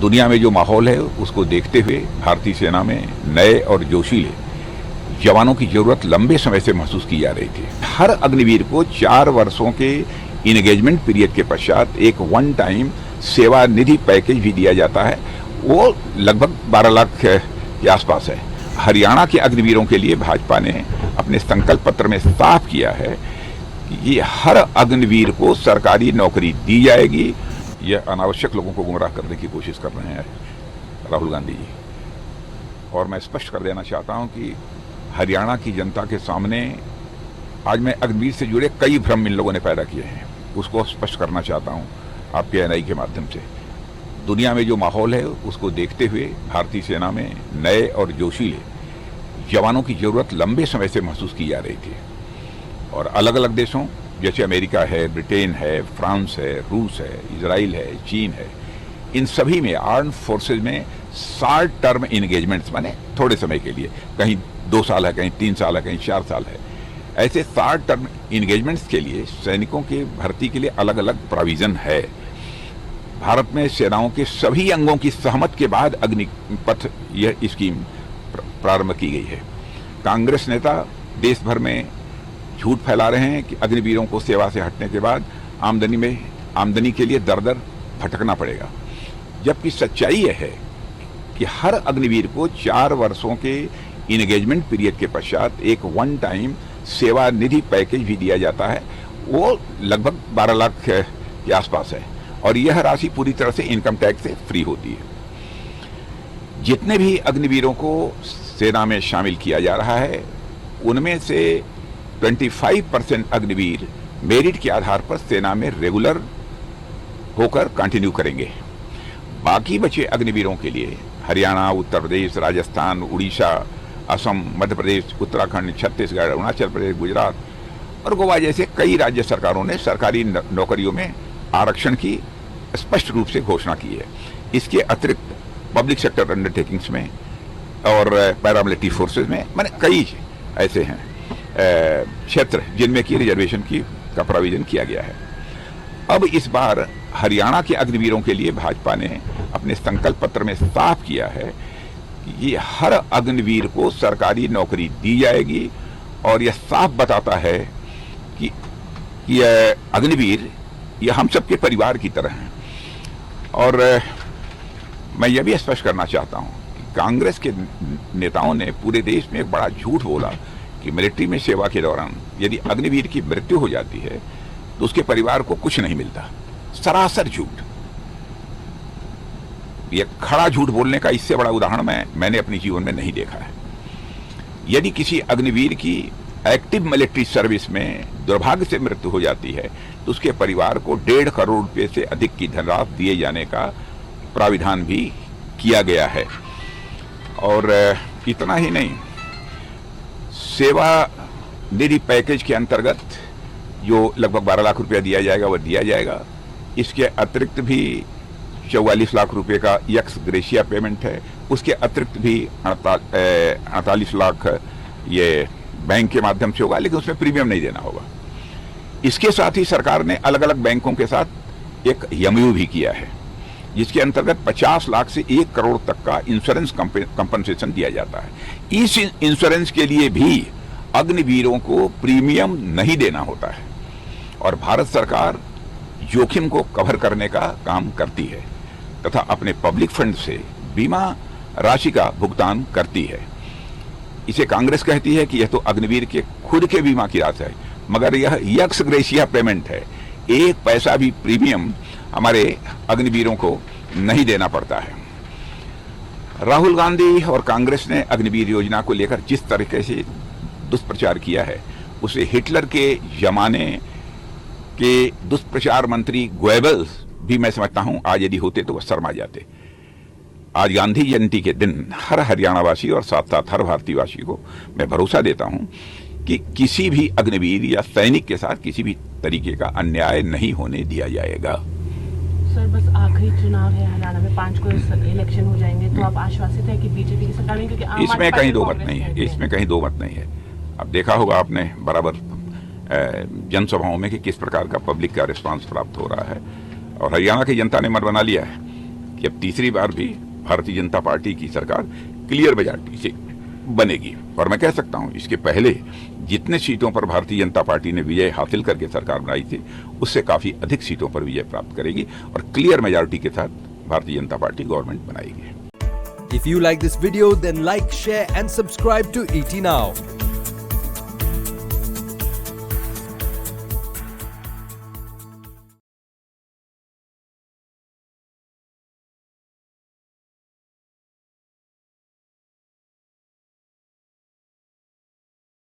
दुनिया में जो माहौल है उसको देखते हुए भारतीय सेना में नए और जोशीले जवानों की जरूरत लंबे समय से महसूस की जा रही थी। हर अग्निवीर को 4 वर्षों के इंगेजमेंट पीरियड के पश्चात एक वन टाइम सेवा निधि पैकेज भी दिया जाता है, वो लगभग 12 लाख के आसपास है। हरियाणा के अग्निवीरों के लिए भाजपा ने अपने संकल्प पत्र में साफ किया है कि ये हर अग्निवीर को सरकारी नौकरी दी जाएगी। यह अनावश्यक लोगों को गुमराह करने की कोशिश कर रहे हैं राहुल गांधी जी। और मैं स्पष्ट कर देना चाहता हूं कि हरियाणा की जनता के सामने आज मैं अग्निवीर से जुड़े कई भ्रम इन लोगों ने पैदा किए हैं, उसको स्पष्ट करना चाहता हूं आपके एनआई के माध्यम से। दुनिया में जो माहौल है उसको देखते हुए भारतीय सेना में नए और जोशीले जवानों की जरूरत लंबे समय से महसूस की जा रही थी। और अलग अलग देशों जैसे अमेरिका है, ब्रिटेन है, फ्रांस है, रूस है, इजराइल है, चीन है, इन सभी में आर्म्ड फोर्सेज में शॉर्ट टर्म इंगेजमेंट्स माने थोड़े समय के लिए, कहीं 2 साल है, कहीं 3 साल है, कहीं 4 साल है, ऐसे शॉर्ट टर्म इंगेजमेंट्स के लिए सैनिकों की भर्ती के लिए अलग अलग प्रोविजन है। भारत में सेनाओं के सभी अंगों की सहमति के बाद अग्निपथ यह स्कीम प्रारंभ की गई है। कांग्रेस नेता देश भर में झूठ फैला रहे हैं कि अग्निवीरों को सेवा से हटने के बाद आमदनी के लिए दर दर भटकना पड़ेगा, जबकि सच्चाई यह है कि हर अग्निवीर को 4 वर्षों के इंगेजमेंट पीरियड के पश्चात एक वन टाइम सेवा निधि पैकेज भी दिया जाता है, वो लगभग 12 लाख के आसपास है। और यह राशि पूरी तरह से इनकम टैक्स से फ्री होती है। जितने भी अग्निवीरों को सेना में शामिल किया जा रहा है उनमें से 25% अग्निवीर मेरिट के आधार पर सेना में रेगुलर होकर कंटिन्यू करेंगे। बाकी बचे अग्निवीरों के लिए हरियाणा, उत्तर प्रदेश, राजस्थान, उड़ीसा, असम, मध्य प्रदेश, उत्तराखंड, छत्तीसगढ़, अरुणाचल प्रदेश, गुजरात और गोवा जैसे कई राज्य सरकारों ने सरकारी नौकरियों में आरक्षण की स्पष्ट रूप से घोषणा की है। इसके अतिरिक्त पब्लिक सेक्टर अंडरटेकिंग्स में और पैरामिलिट्री फोर्सेज में माने कई ऐसे हैं क्षेत्र जिनमें की रिजर्वेशन का प्रोविजन किया गया है। अब इस बार हरियाणा के अग्निवीरों के लिए भाजपा ने अपने संकल्प पत्र में साफ किया है कि ये हर अग्निवीर को सरकारी नौकरी दी जाएगी। और यह साफ बताता है कि यह अग्निवीर ये हम सबके परिवार की तरह हैं। और मैं यह भी स्पष्ट करना चाहता हूं कि कांग्रेस के नेताओं ने पूरे देश में एक बड़ा झूठ बोला कि मिलिट्री में सेवा के दौरान यदि अग्निवीर की मृत्यु हो जाती है तो उसके परिवार को कुछ नहीं मिलता। सरासर झूठ। यह खड़ा झूठ बोलने का इससे बड़ा उदाहरण मैंने अपने जीवन में नहीं देखा है। यदि किसी अग्निवीर की एक्टिव मिलिट्री सर्विस में दुर्भाग्य से मृत्यु हो जाती है तो उसके परिवार को 1.5 करोड़ रुपए से अधिक की धनराशि दिए जाने का प्राविधान भी किया गया है। और इतना ही नहीं, सेवा निधि पैकेज के अंतर्गत जो लगभग 12 लाख रुपया दिया जाएगा वह दिया जाएगा। इसके अतिरिक्त भी 44 लाख रुपए का यक्स ग्रेशिया पेमेंट है। उसके अतिरिक्त भी 48 लाख ये बैंक के माध्यम से होगा, लेकिन उसमें प्रीमियम नहीं देना होगा। इसके साथ ही सरकार ने अलग अलग बैंकों के साथ एक एमओयू भी किया है जिसके अंतर्गत 50 लाख से 1 करोड़ तक का इंश्योरेंस कंपनसेशन दिया जाता है। इस इंश्योरेंस के लिए भी अग्निवीरों को प्रीमियम नहीं देना होता है और भारत सरकार जोखिम को कवर करने का काम करती है तथा अपने पब्लिक फंड से बीमा राशि का भुगतान करती है। इसे कांग्रेस कहती है कि यह तो अग्निवीर के खुद के बीमा की राशि है, मगर यह यक्स ग्रेशिया पेमेंट है। 1 पैसा भी प्रीमियम हमारे अग्निवीरों को नहीं देना पड़ता है। राहुल गांधी और कांग्रेस ने अग्निवीर योजना को लेकर जिस तरीके से दुष्प्रचार किया है उसे हिटलर के जमाने के दुष्प्रचार मंत्री गोएबल्स भी मैं समझता हूं आज यदि होते तो वह शर्मा जाते। आज गांधी जयंती के दिन हर हरियाणावासी और साथ साथ हर भारतीयवासी को मैं भरोसा देता हूं कि किसी भी अग्निवीर या सैनिक के साथ किसी भी तरीके का अन्याय नहीं होने दिया जाएगा। सर, बस आखिरी चुनाव है हरियाणा में, 5 को इलेक्शन हो जाएंगे, तो आप आश्वासित है कि बीजेपी की सरकार में, क्योंकि इसमें कहीं दो मत नहीं है, इसमें कहीं दो मत नहीं है। अब देखा होगा आपने बराबर जनसभाओं में कि किस प्रकार का पब्लिक का रिस्पांस प्राप्त हो रहा है और हरियाणा की जनता ने मन बना लिया है कि अब तीसरी बार भी भारतीय जनता पार्टी की सरकार क्लियर मेजॉरिटी से बनेगी। और मैं कह सकता हूं इसके पहले जितने सीटों पर भारतीय जनता पार्टी ने विजय हासिल करके सरकार बनाई थी उससे काफी अधिक सीटों पर विजय प्राप्त करेगी और क्लियर मेजॉरिटी के साथ भारतीय जनता पार्टी गवर्नमेंट बनाएगी। If you like this video, then like, share and subscribe to ET Now.